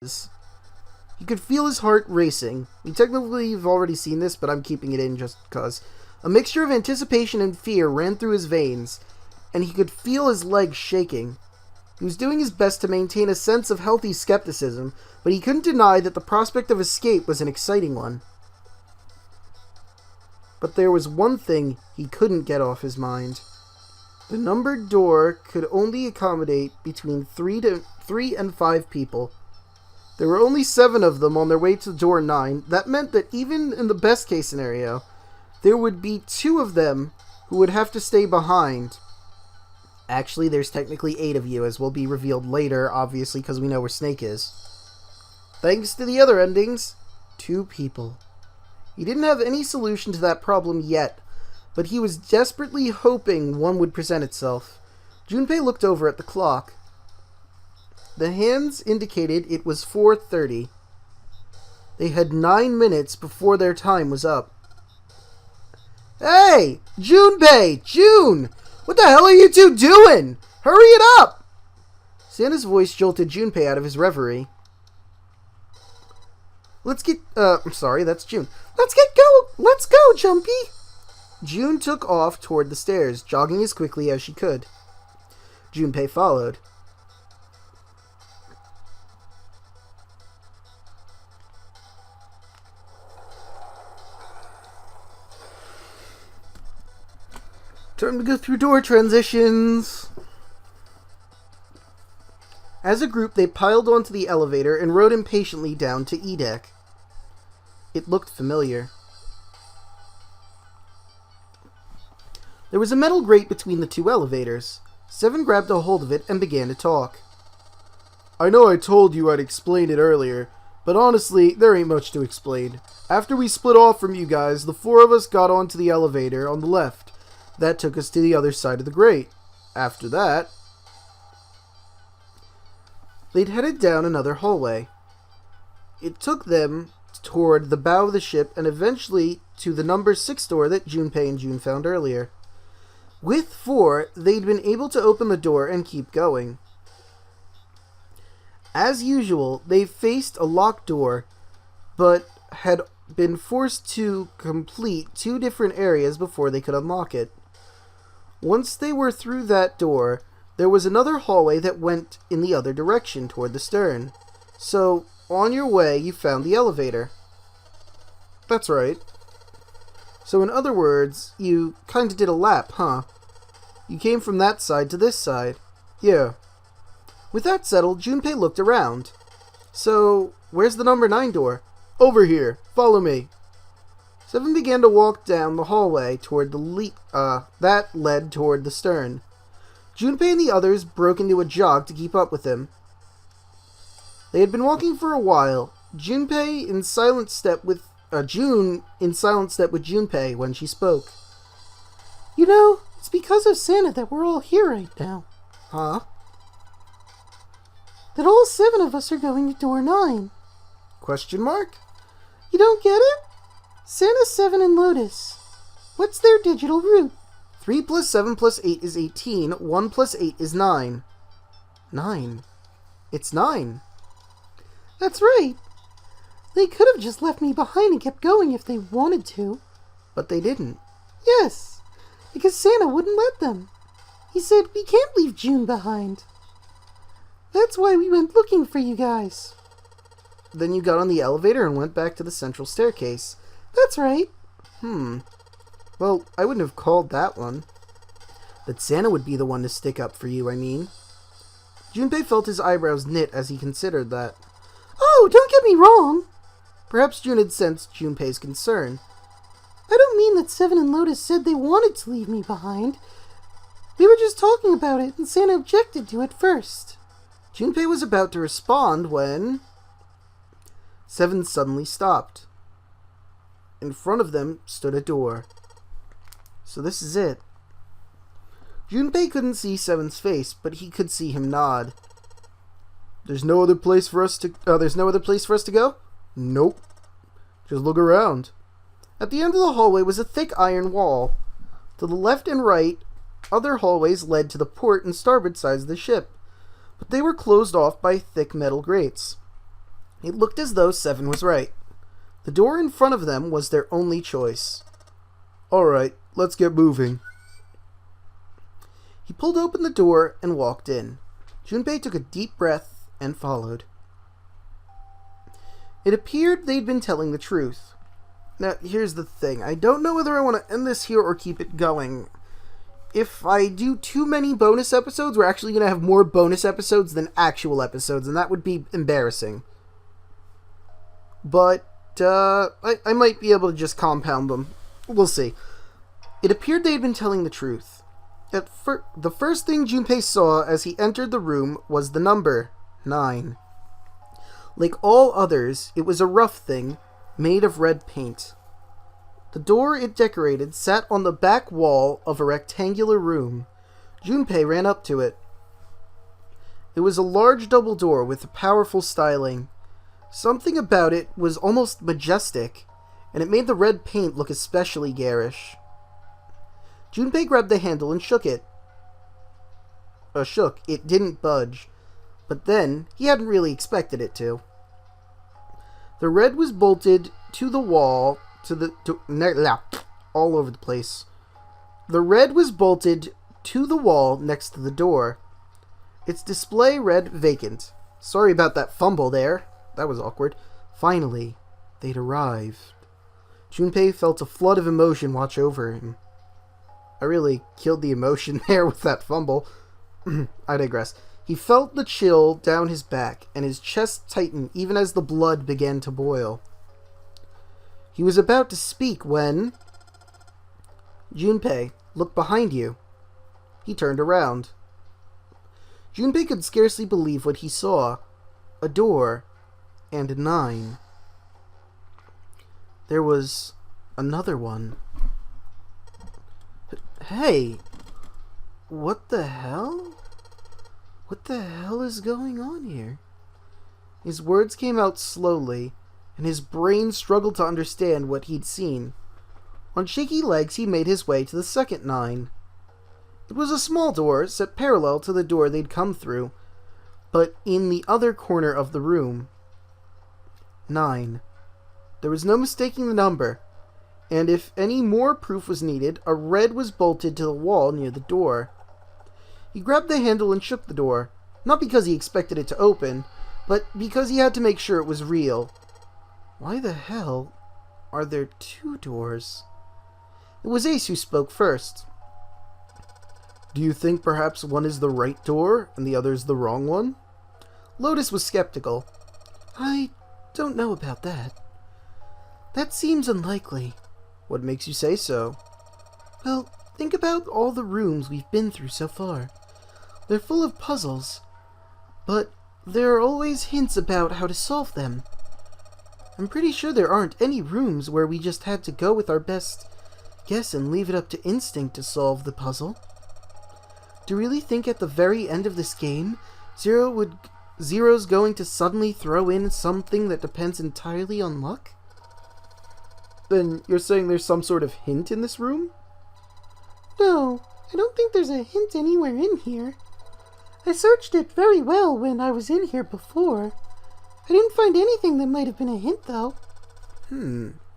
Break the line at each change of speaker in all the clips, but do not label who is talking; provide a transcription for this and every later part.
He could feel his heart racing. We technically have already seen this, but I'm keeping it in just because. A mixture of anticipation and fear ran through his veins, and he could feel his legs shaking. He was doing his best to maintain a sense of healthy skepticism, but he couldn't deny that the prospect of escape was an exciting one. But there was one thing he couldn't get off his mind. The numbered door could only accommodate between 3 and 5 people. There were only 7 of them on their way to door 9. That meant that even in the best case scenario, there would be 2 of them who would have to stay behind. Actually, there's technically 8 of you, as will be revealed later, obviously, because we know where Snake is. Thanks to the other endings, 2 people. He didn't have any solution to that problem yet, but he was desperately hoping one would present itself. Junpei looked over at the clock. The hands indicated it was 4:30. They had 9 minutes before their time was up. Hey! Junpei! June! What the hell are you two doing? Hurry it up! Santa's voice jolted Junpei out of his reverie. I'm sorry, that's June. Let's go, Junpei! June took off toward the stairs, jogging as quickly as she could. Junpei followed. Time to go through door transitions. As a group, they piled onto the elevator and rode impatiently down to E-Deck. It looked familiar. There was a metal grate between the 2 elevators. Seven grabbed a hold of it and began to talk. I know I told you I'd explain it earlier, but honestly, there ain't much to explain. After we split off from you guys, the 4 of us got onto the elevator on the left. That took us to the other side of the grate. After that, they'd headed down another hallway. It took them toward the bow of the ship and eventually to the number 6 door that Junpei and June found earlier. With 4, they'd been able to open the door and keep going. As usual, they faced a locked door, but had been forced to complete 2 different areas before they could unlock it. Once they were through that door, there was another hallway that went in the other direction, toward the stern. So, on your way, you found the elevator. That's right. So in other words, you kinda did a lap, huh? You came from that side to this side. Yeah. With that settled, Junpei looked around. So, where's the number 9 door? Over here. Follow me. Seven began to walk down the hallway toward the that led toward the stern. Junpei and the others broke into a jog to keep up with him. They had been walking for a while. June in silent step with Junpei when she spoke. You know, it's because of Santa that we're all here right now. Huh? That all 7 of us are going to door 9. Question mark? You don't get it? Santa, 7, and Lotus. What's their digital root? 3 plus 7 plus 8 is 18. 1 plus 8 is 9. 9. It's 9. That's right. They could have just left me behind and kept going if they wanted to. But they didn't. Yes, because Santa wouldn't let them. He said, we can't leave June behind. That's why we went looking for you guys. Then you got on the elevator and went back to the central staircase. That's right. Well, I wouldn't have called that one. But Santa would be the one to stick up for you, I mean. Junpei felt his eyebrows knit as he considered that. Oh, don't get me wrong. Perhaps June had sensed Junpei's concern. I don't mean that 7 and Lotus said they wanted to leave me behind. We were just talking about it, and Santa objected to it first. Junpei was about to respond when 7 suddenly stopped. In front of them stood a door. So this is it. Junpei couldn't see 7's face, but he could see him nod. There's no other place for us to go? Nope. Just look around. At the end of the hallway was a thick iron wall. To the left and right, other hallways led to the port and starboard sides of the ship, but they were closed off by thick metal grates. It looked as though 7 was right. The door in front of them was their only choice. Alright, let's get moving. He pulled open the door and walked in. Junpei took a deep breath and followed. It appeared they'd been telling the truth. Now, here's the thing. I don't know whether I want to end this here or keep it going. If I do too many bonus episodes, we're actually going to have more bonus episodes than actual episodes, and that would be embarrassing. But, I might be able to just compound them. We'll see. It appeared they had been telling the truth. The first thing Junpei saw as he entered the room was the number 9. Like all others, it was a rough thing, made of red paint. The door it decorated sat on the back wall of a rectangular room. Junpei ran up to it. It was a large double door with powerful styling. Something about it was almost majestic, and it made the red paint look especially garish. Junpei grabbed the handle and shook it. It didn't budge. But then, he hadn't really expected it to. The red was bolted to the wall, all over the place. The red was bolted to the wall next to the door. Its display read vacant. Sorry about that fumble there. That was awkward. Finally, they'd arrived. Junpei felt a flood of emotion wash over him. I really killed the emotion there with that fumble. I digress. He felt the chill down his back, and his chest tightened even as the blood began to boil. He was about to speak when... Junpei, look behind you. He turned around. Junpei could scarcely believe what he saw. A door and a 9. There was another one. Hey, what the hell? What the hell is going on here? His words came out slowly, and his brain struggled to understand what he'd seen. On shaky legs, he made his way to the second 9. It was a small door, set parallel to the door they'd come through, but in the other corner of the room. 9. There was no mistaking the number, and if any more proof was needed, a red was bolted to the wall near the door. He grabbed the handle and shook the door, not because he expected it to open, but because he had to make sure it was real. Why the hell are there 2 doors? It was Ace who spoke first. Do you think perhaps one is the right door and the other is the wrong one? Lotus was skeptical. I don't know about that. That seems unlikely. What makes you say so? Well, think about all the rooms we've been through so far. They're full of puzzles, but there are always hints about how to solve them. I'm pretty sure there aren't any rooms where we just had to go with our best guess and leave it up to instinct to solve the puzzle. Do you really think at the very end of this game, Zero's going to suddenly throw in something that depends entirely on luck? Then you're saying there's some sort of hint in this room? No, I don't think there's a hint anywhere in here. I searched it very well when I was in here before. I didn't find anything that might have been a hint, though.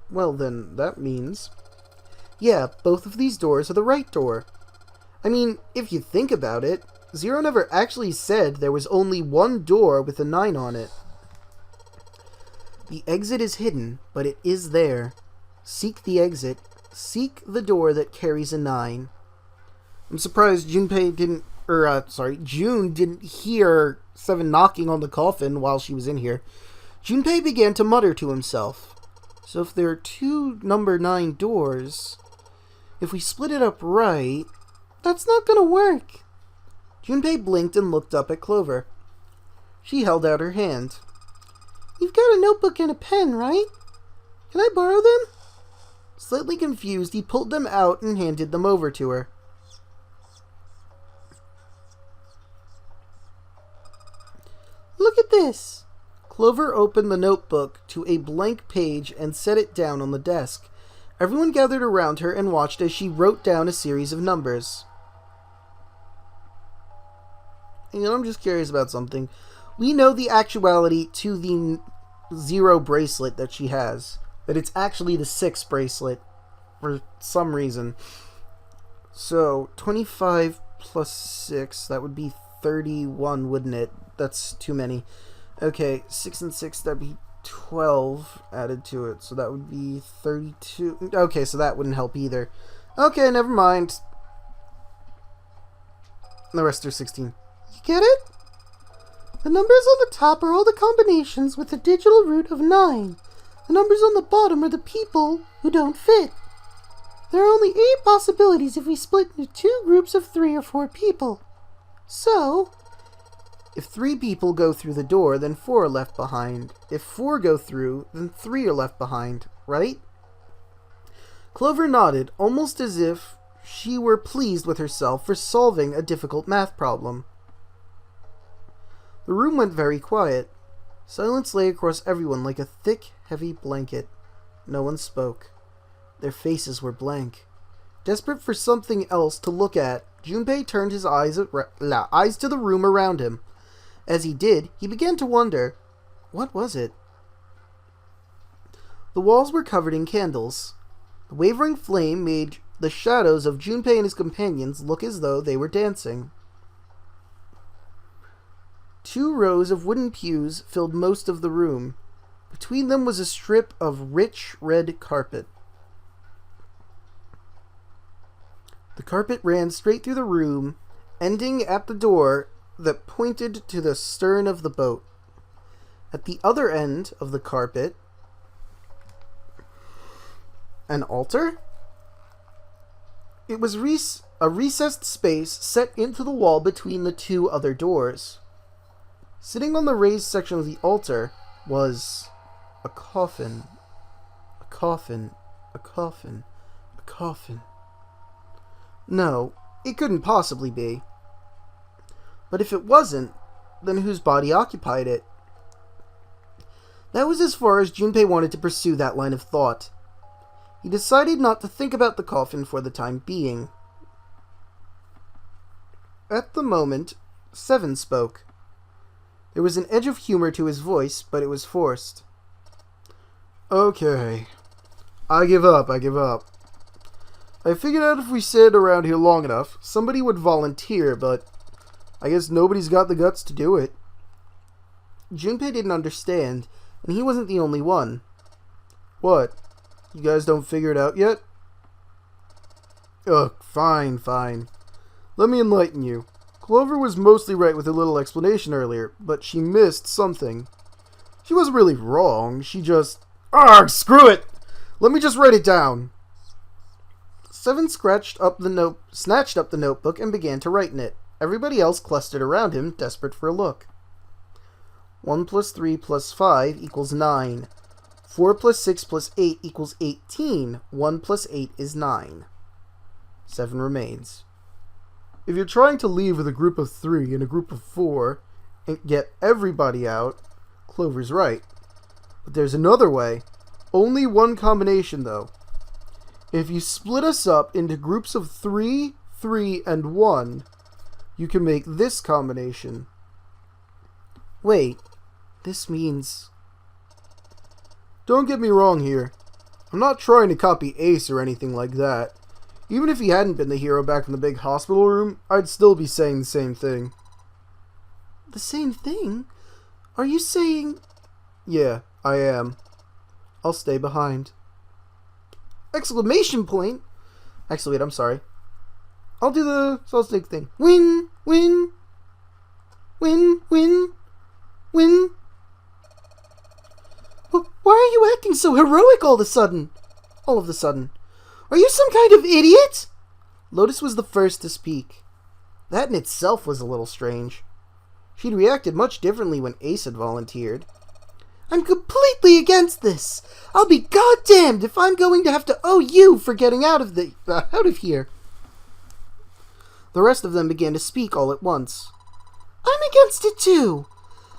Well then, that means... Yeah, both of these doors are the right door. I mean, if you think about it, Zero never actually said there was only one door with a 9 on it. The exit is hidden, but it is there. Seek the exit. Seek the door that carries a 9. I'm surprised June didn't hear 7 knocking on the coffin while she was in here. Junpei began to mutter to himself. So if there are 2 number 9 doors, if we split it up right, that's not gonna work. Junpei blinked and looked up at Clover. She held out her hand. You've got a notebook and a pen, right? Can I borrow them? Slightly confused, he pulled them out and handed them over to her. Look at this! Clover opened the notebook to a blank page and set it down on the desk. Everyone gathered around her and watched as she wrote down a series of numbers. I'm just curious about something. We know the actuality to the 0 bracelet that she has. That it's actually the 6 bracelet for some reason. So, 25 plus 6, that would be 31, wouldn't it? That's too many. Okay, 6 and 6, that'd be 12 added to it. So that would be 32. Okay, so that wouldn't help either. Okay, never mind. The rest are 16.
You get it? The numbers on the top are all the combinations with a digital root of 9. The numbers on the bottom are the people who don't fit. There are only 8 possibilities if we split into 2 groups of 3 or 4 people. So,
if 3 people go through the door, then 4 are left behind. If 4 go through, then 3 are left behind, right? Clover nodded, almost as if she were pleased with herself for solving a difficult math problem. The room went very quiet. Silence lay across everyone like a thick, heavy blanket. No one spoke. Their faces were blank. Desperate for something else to look at, Junpei turned his eyes to the room around him. As he did, he began to wonder, what was it? The walls were covered in candles. The wavering flame made the shadows of Junpei and his companions look as though they were dancing. 2 rows of wooden pews filled most of the room. Between them was a strip of rich red carpet. The carpet ran straight through the room, ending at the door that pointed to the stern of the boat. At the other end of the carpet, an altar? It was a recessed space set into the wall between the 2 other doors. Sitting on the raised section of the altar was a coffin. A coffin. A coffin. A coffin. No, it couldn't possibly be. But if it wasn't, then whose body occupied it? That was as far as Junpei wanted to pursue that line of thought. He decided not to think about the coffin for the time being. At the moment, 7 spoke. There was an edge of humor to his voice, but it was forced. Okay. I give up. I figured out if we stayed around here long enough, somebody would volunteer, but I guess nobody's got the guts to do it. Junpei didn't understand, and he wasn't the only one. What? You guys don't figure it out yet? Ugh, fine. Let me enlighten you. Clover was mostly right with her little explanation earlier, but she missed something. She wasn't really wrong, she just... Argh, screw it! Let me just write it down. 7 snatched up the notebook and began to write in it. Everybody else clustered around him, desperate for a look. 1 plus 3 plus 5 equals 9. 4 plus 6 plus 8 equals 18. 1 plus 8 is 9. 7 remains. If you're trying to leave with a group of 3 and a group of 4 and get everybody out, Clover's right. But there's another way. Only one combination, though. If you split us up into groups of 3, 3, and 1, you can make this combination. Wait, this means... Don't get me wrong here. I'm not trying to copy Ace or anything like that. Even if he hadn't been the hero back in the big hospital room, I'd still be saying the same thing.
The same thing? Are you saying...
Yeah, I am. I'll stay behind. Exclamation point! Actually, wait, I'm sorry. I'll do the solid thing.
Win, win, win, win, win. Why are you acting so heroic all of a sudden? Are you some kind of idiot?
Lotus was the first to speak. That in itself was a little strange. She'd reacted much differently when Ace had volunteered.
I'm completely against this. I'll be goddamned if I'm going to have to owe you for getting out of here.
The rest of them began to speak all at once.
I'm against it too.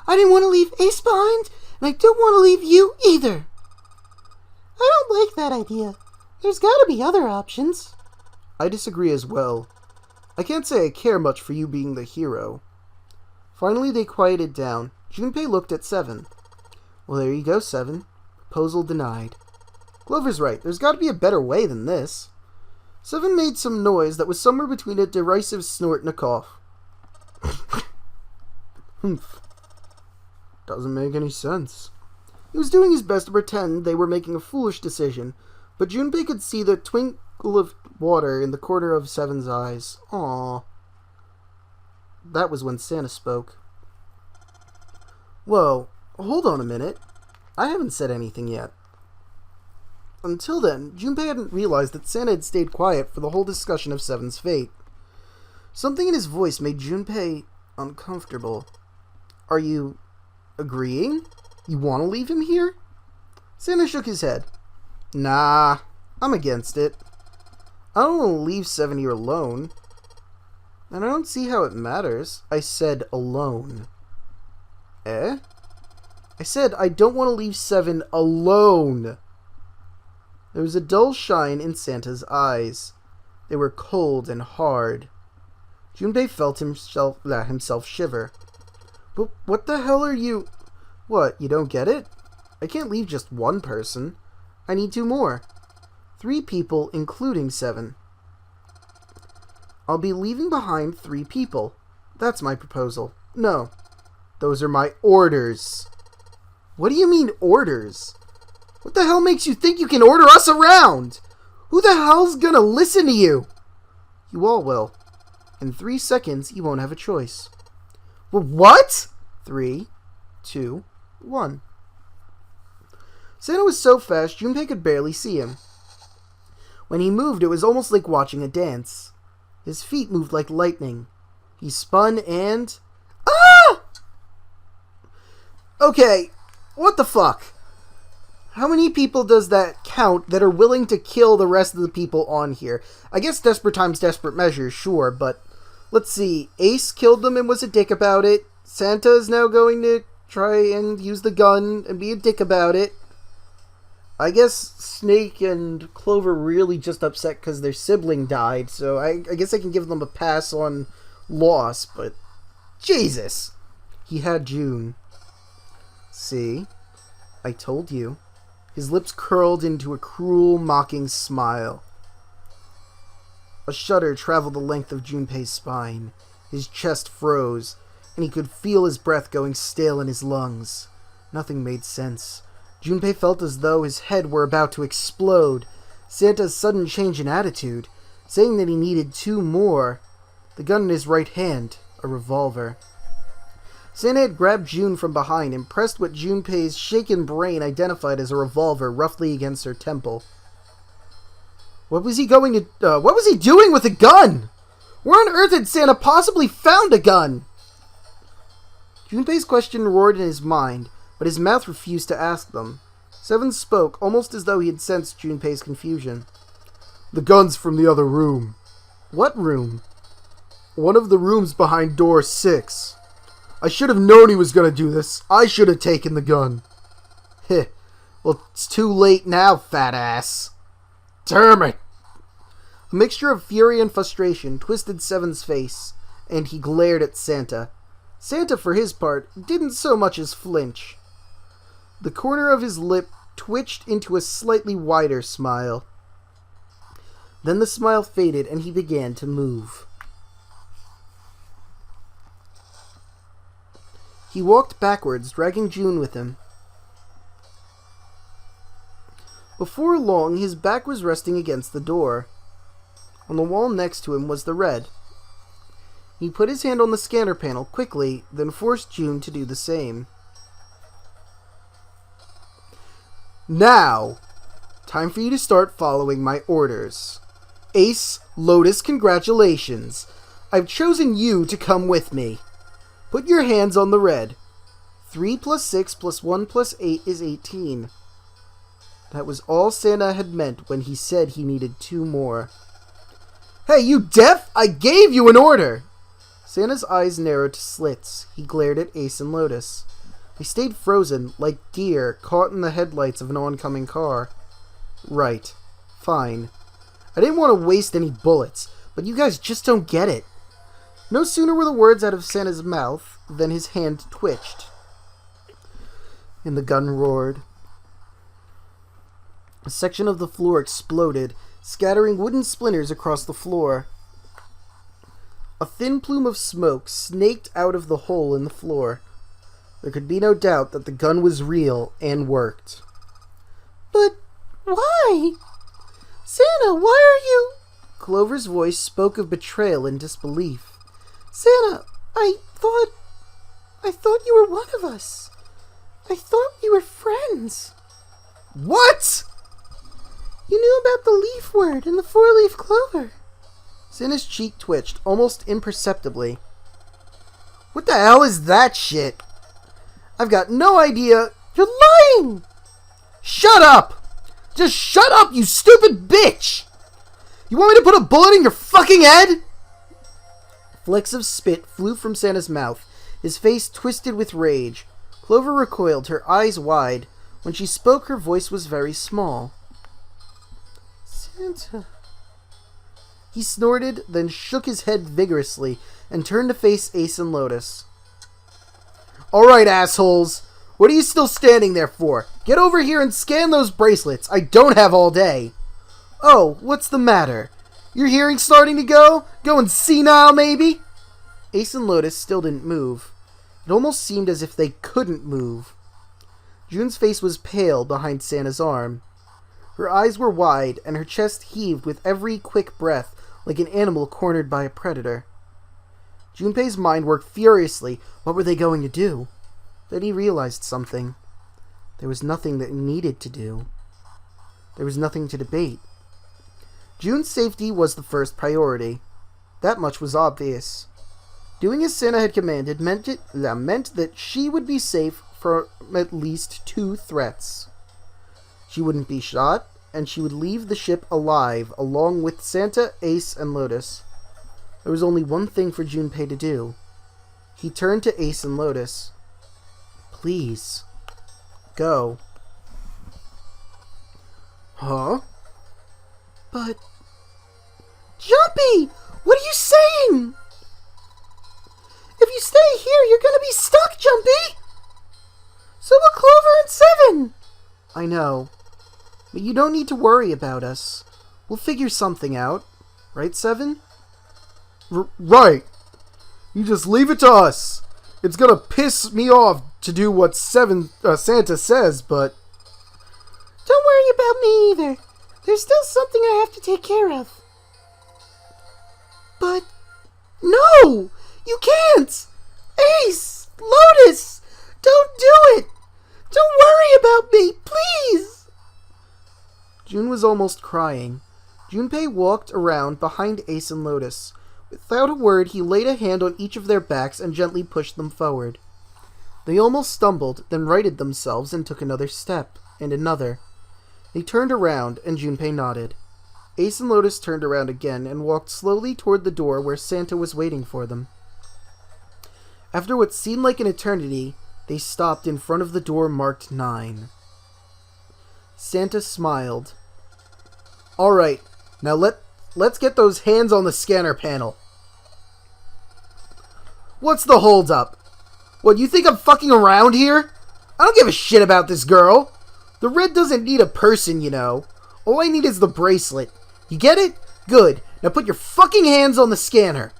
I didn't want to leave Ace behind, and I don't want to leave you either. I don't like that idea. There's gotta be other options.
I disagree as well. I can't say I care much for you being the hero. Finally, they quieted down. Junpei looked at 7. Well, there you go, 7. Proposal denied. Clover's right. There's got to be a better way than this. 7 made some noise that was somewhere between a derisive snort and a cough. Humph. Doesn't make any sense. He was doing his best to pretend they were making a foolish decision, but Junpei could see the twinkle of water in the corner of 7's eyes. Aww. That was when Santa spoke. Whoa, hold on a minute. I haven't said anything yet. Until then, Junpei hadn't realized that Santa had stayed quiet for the whole discussion of 7's fate. Something in his voice made Junpei uncomfortable. Are you agreeing? You want to leave him here? Santa shook his head. Nah, I'm against it. I don't want to leave 7 here alone. And I don't see how it matters. I said alone. Eh? I said I don't want to leave 7 alone. There was a dull shine in Santa's eyes. They were cold and hard. Junpei felt himself shiver. But what the hell are you... What, you don't get it? I can't leave just one person. I need 2 more. 3 people, including 7. I'll be leaving behind 3 people. That's my proposal. No. Those are my orders. What do you mean, orders? What the hell makes you think you can order us around? Who the hell's gonna listen to you? You all will. In 3 seconds, you won't have a choice. Well, what? 3, 2, 1. Santa was so fast, Junpei could barely see him. When he moved, it was almost like watching a dance. His feet moved like lightning. He spun and... Ah! Okay, what the fuck? How many people does that count that are willing to kill the rest of the people on here? I guess desperate times, desperate measures, sure, but... Let's see, Ace killed them and was a dick about it. Santa is now going to try and use the gun and be a dick about it. I guess Snake and Clover really just upset because their sibling died, so I guess I can give them a pass on loss, but... Jesus! He had June. See? I told you. His lips curled into a cruel, mocking smile. A shudder traveled the length of Junpei's spine. His chest froze, and he could feel his breath going stale in his lungs. Nothing made sense. Junpei felt as though his head were about to explode. Santa's sudden change in attitude, saying that he needed 2 more. The gun in his right hand, a revolver. Santa had grabbed June from behind and pressed what Junpei's shaken brain identified as a revolver roughly against her temple. What was he doing with a gun? Where on earth had Santa possibly found a gun? Junpei's question roared in his mind, but his mouth refused to ask them. 7 spoke, almost as though he had sensed Junpei's confusion. The gun's from the other room. What room? One of the rooms behind door 6. I should have known he was going to do this. I should have taken the gun. Heh. Well, it's too late now, fat ass. Damn it! A mixture of fury and frustration twisted 7's face, and he glared at Santa. Santa, for his part, didn't so much as flinch. The corner of his lip twitched into a slightly wider smile. Then the smile faded, and he began to move. He walked backwards, dragging June with him. Before long, his back was resting against the door. On the wall next to him was the red. He put his hand on the scanner panel quickly, then forced June to do the same. Now, time for you to start following my orders. Ace, Lotus, congratulations. I've chosen you to come with me. Put your hands on the red. 3 plus 6 plus 1 plus 8 is 18. That was all Santa had meant when he said he needed 2 more. Hey, you deaf? I gave you an order! Santa's eyes narrowed to slits. He glared at Ace and Lotus. They stayed frozen, like deer caught in the headlights of an oncoming car. Right. Fine. I didn't want to waste any bullets, but you guys just don't get it. No sooner were the words out of Santa's mouth than his hand twitched. and the gun roared. A section of the floor exploded, scattering wooden splinters across the floor. A thin plume of smoke snaked out of the hole in the floor. There could be no doubt that the gun was real and worked.
But why? Santa, why are you...
Clover's voice spoke of betrayal and disbelief.
Santa, I thought you were one of us. I thought you were friends.
What?
You knew about the leaf word and the four-leaf clover.
Santa's cheek twitched, almost imperceptibly. What the hell is that shit? I've got no idea.
You're lying!
Shut up! Just shut up, you stupid bitch! You want me to put a bullet in your fucking head? Flecks of spit flew from Santa's mouth, his face twisted with rage. Clover recoiled, her eyes wide. When she spoke, her voice was very small.
Santa...
He snorted, then shook his head vigorously, and turned to face Ace and Lotus. Alright, assholes! What are you still standing there for? Get over here and scan those bracelets. I don't have all day. Oh, what's the matter? Your hearing starting to go? Going senile, maybe? Ace and Lotus still didn't move. It almost seemed as if they couldn't move. June's face was pale behind Santa's arm. Her eyes were wide, and her chest heaved with every quick breath, like an animal cornered by a predator. Junpei's mind worked furiously. What were they going to do? Then he realized something. There was nothing that he needed to do. There was nothing to debate. June's safety was the first priority. That much was obvious. Doing as Santa had commanded meant that she would be safe from at least 2 threats. She wouldn't be shot, and she would leave the ship alive, along with Santa, Ace, and Lotus. There was only one thing for Junpei to do. He turned to Ace and Lotus. Please. Go. Huh?
But... Junpei! What are you saying? If you stay here, you're gonna be stuck, Junpei! So will Clover and Seven!
I know. But you don't need to worry about us. We'll figure something out. Right, Seven? Right. You just leave it to us. It's gonna piss me off to do what Santa says, but...
Don't worry about me either. There's still something I have to take care of. But... No! You can't! Ace! Lotus! Don't do it! Don't worry about me, please!
June was almost crying. Junpei walked around behind Ace and Lotus. Without a word, he laid a hand on each of their backs and gently pushed them forward. They almost stumbled, then righted themselves and took another step, and another. They turned around, and Junpei nodded. Ace and Lotus turned around again and walked slowly toward the door where Santa was waiting for them. After what seemed like an eternity, they stopped in front of the door marked 9. Santa smiled. Alright, now let's get those hands on the scanner panel. What's the holdup? What, you think I'm fucking around here? I don't give a shit about this girl. The red doesn't need a person, you know. All I need is the bracelet. You get it? Good. Now put your fucking hands on the scanner.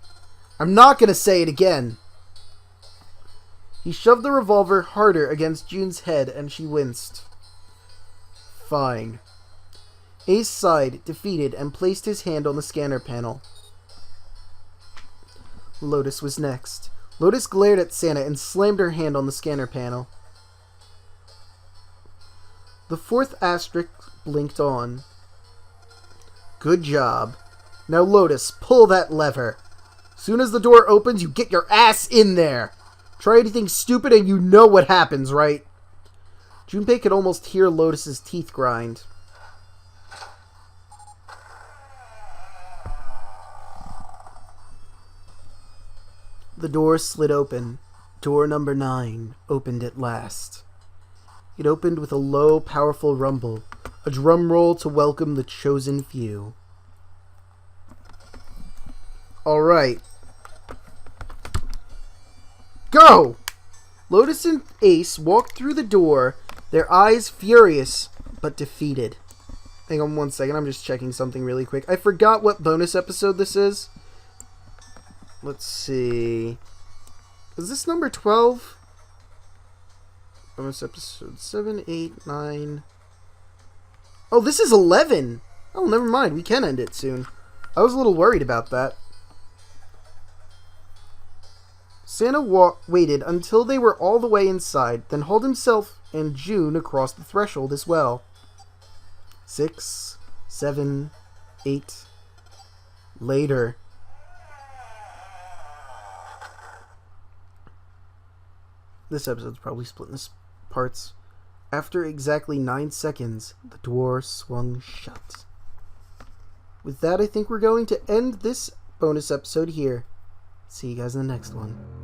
I'm not gonna say it again. He shoved the revolver harder against June's head, and she winced. Fine. Ace sighed, defeated, and placed his hand on the scanner panel. Lotus was next. Lotus glared at Santa and slammed her hand on the scanner panel. The 4th asterisk blinked on. Good job. Now Lotus, pull that lever. Soon as the door opens, you get your ass in there. Try anything stupid and you know what happens, right? Junpei could almost hear Lotus's teeth grind. The door slid open. Door number 9 opened at last. It opened with a low, powerful rumble, a drum roll to welcome the chosen few. All right. Go! Lotus and Ace walked through the door, their eyes furious, but defeated. Hang on one second, I'm just checking something really quick. I forgot what bonus episode this is. Let's see. Is this number 12? Bonus episode 7, 8, 9... Oh, this is 11! Oh, never mind. We can end it soon. I was a little worried about that. Santa waited until they were all the way inside, then hauled himself and June across the threshold as well. 6, 7, 8... Later. This episode's probably split into parts. After exactly 9 seconds, the door swung shut. With that, I think we're going to end this bonus episode here. See you guys in the next one.